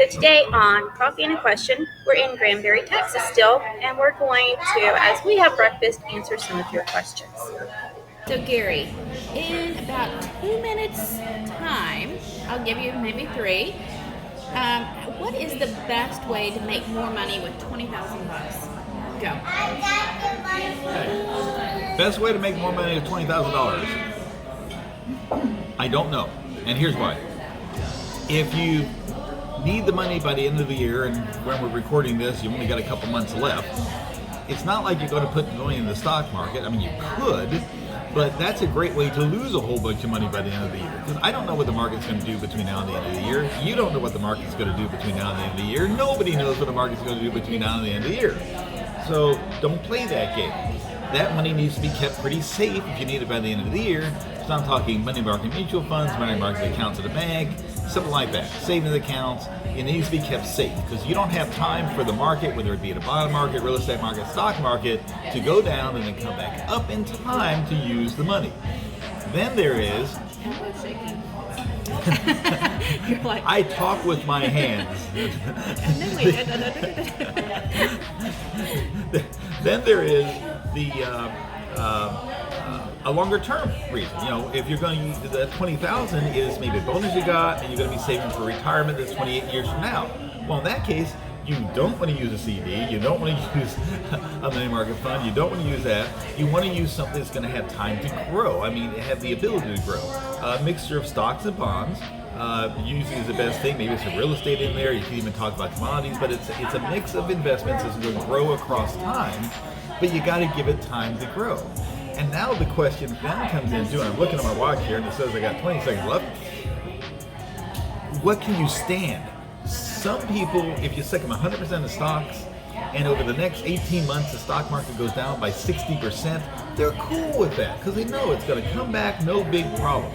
So today on Coffee and a Question, we're in Granbury, Texas still, and we're going to, as we have breakfast, answer some of your questions. So Gary, in about 2 minutes time, I'll give you maybe three. What is the best way to make more money with $20,000? Go. Best way to make more money with $20,000? I don't know, and here's why. If you need the money by the end of the year, and when we're recording this, you only got a couple months left, it's not like you're going to put money in the stock market. I mean, you could, but that's a great way to lose a whole bunch of money by the end of the year. Because I don't know what the market's going to do between now and the end of the year. You don't know what the market's going to do between now and the end of the year. Nobody knows what the market's going to do between now and the end of the year. So don't play that game. That money needs to be kept pretty safe if you need it by the end of the year. So I'm talking money market mutual funds, money market accounts at a bank, something like that. Savings accounts. It needs to be kept safe because you don't have time for the market, whether it be the bond market, real estate market, stock market, to go down and then come back up in time to use the money. Then there is... I talk with my hands. Then there is a longer term reason. You know, if you're going to use the $20,000 is maybe a bonus you got, and you're going to be saving for retirement that's 28 years from now. Well, in that case, you don't want to use a CD. You don't want to use a money market fund. You don't want to use that. You want to use something that's going to have time to grow. I mean, have the ability to grow. A mixture of stocks and bonds. Usually is the best thing. Maybe it's some real estate in there. You can even talk about commodities, but it's a mix of investments that's going to grow across time. But you got to give it time to grow. And now the question then comes into, and I'm looking at my watch here, and it says I got 20 seconds left. What can you stand? Some people, if you stick them 100% of stocks, and over the next 18 months the stock market goes down by 60%, they're cool with that because they know it's going to come back, no big problem.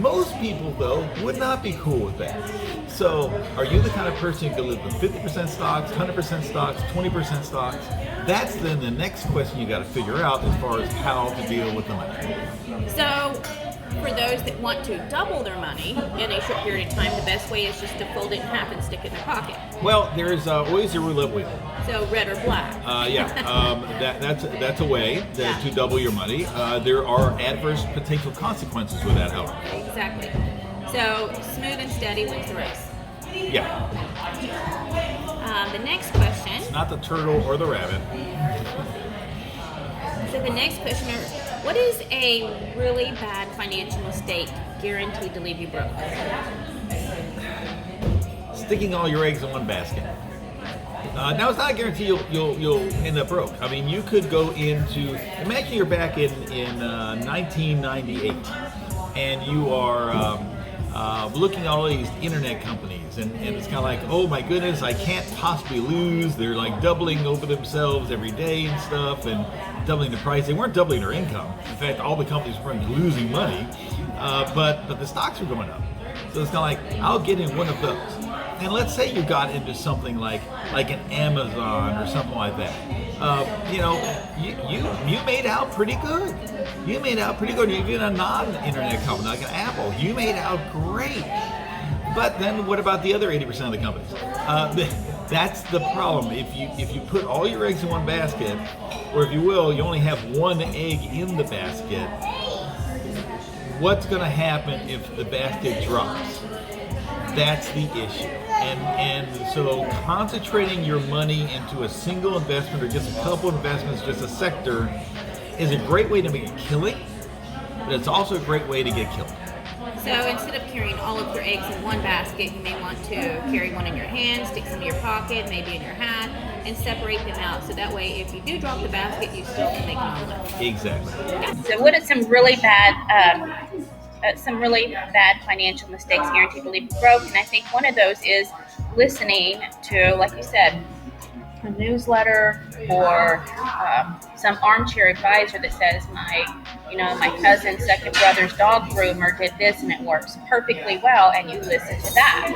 Most people, though, would not be cool with that. So, are you the kind of person who can live with 50% stocks, 100% stocks, 20% stocks? That's then the next question you got to figure out as far as how to deal with the money. So, for those that want to double their money in a short period of time, the best way is just to fold it in half and stick it in their pocket. Well, there's always a roulette wheel. So red or black. That's a way to double your money. There are adverse potential consequences with that, however. Exactly. So smooth and steady wins the race. Yeah. The next question. It's not the turtle or the rabbit. So the next question is, what is a really bad financial mistake guaranteed to leave you broke? Sticking all your eggs in one basket. Now it's not a guarantee you'll end up broke. I mean, you could go into, imagine you're back in 1998, and you are looking at all these internet companies, and it's kind of like, oh my goodness, I can't possibly lose. They're like doubling over themselves every day and stuff, and doubling the price. They weren't doubling their income. In fact, all the companies were losing money, but the stocks were going up. So it's kind of like, I'll get in one of those. And let's say you got into something like an Amazon or something like that. You made out pretty good. You made out pretty good. Even a non-internet company like an Apple, you made out great. But then what about the other 80% of the companies? That's the problem. If you put all your eggs in one basket, or if you will, you only have one egg in the basket, what's going to happen if the basket drops? That's the issue. And so concentrating your money into a single investment or just a couple investments, just a sector, is a great way to make a killing, but it's also a great way to get killed. So instead of carrying all of your eggs in one basket, you may want to carry one in your hand, stick some in your pocket, maybe in your hat, and separate them out. So that way, if you do drop the basket, you still can make an omelet. Exactly. So what are some really bad financial mistakes guaranteed to leave you broke? And I think one of those is listening to, like you said, a newsletter or some armchair advisor that says my cousin's second brother's dog groomer did this and it works perfectly well, and you listen to that.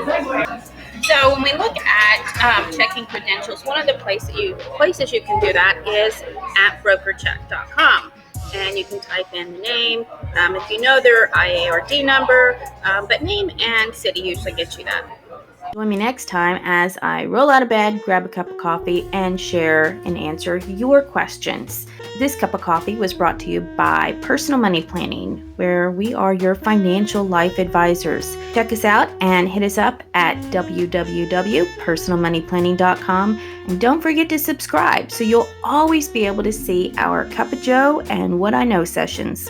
So when we look at checking credentials, one of the places you can do that is at brokercheck.com. And you can type in the name, if you know their IARD number, but name and city usually gets you that. Join me next time as I roll out of bed, grab a cup of coffee, and share and answer your questions. This cup of coffee was brought to you by Personal Money Planning, where we are your financial life advisors. Check us out and hit us up at www.personalmoneyplanning.com. And don't forget to subscribe so you'll always be able to see our Cup of Joe and What I Know sessions.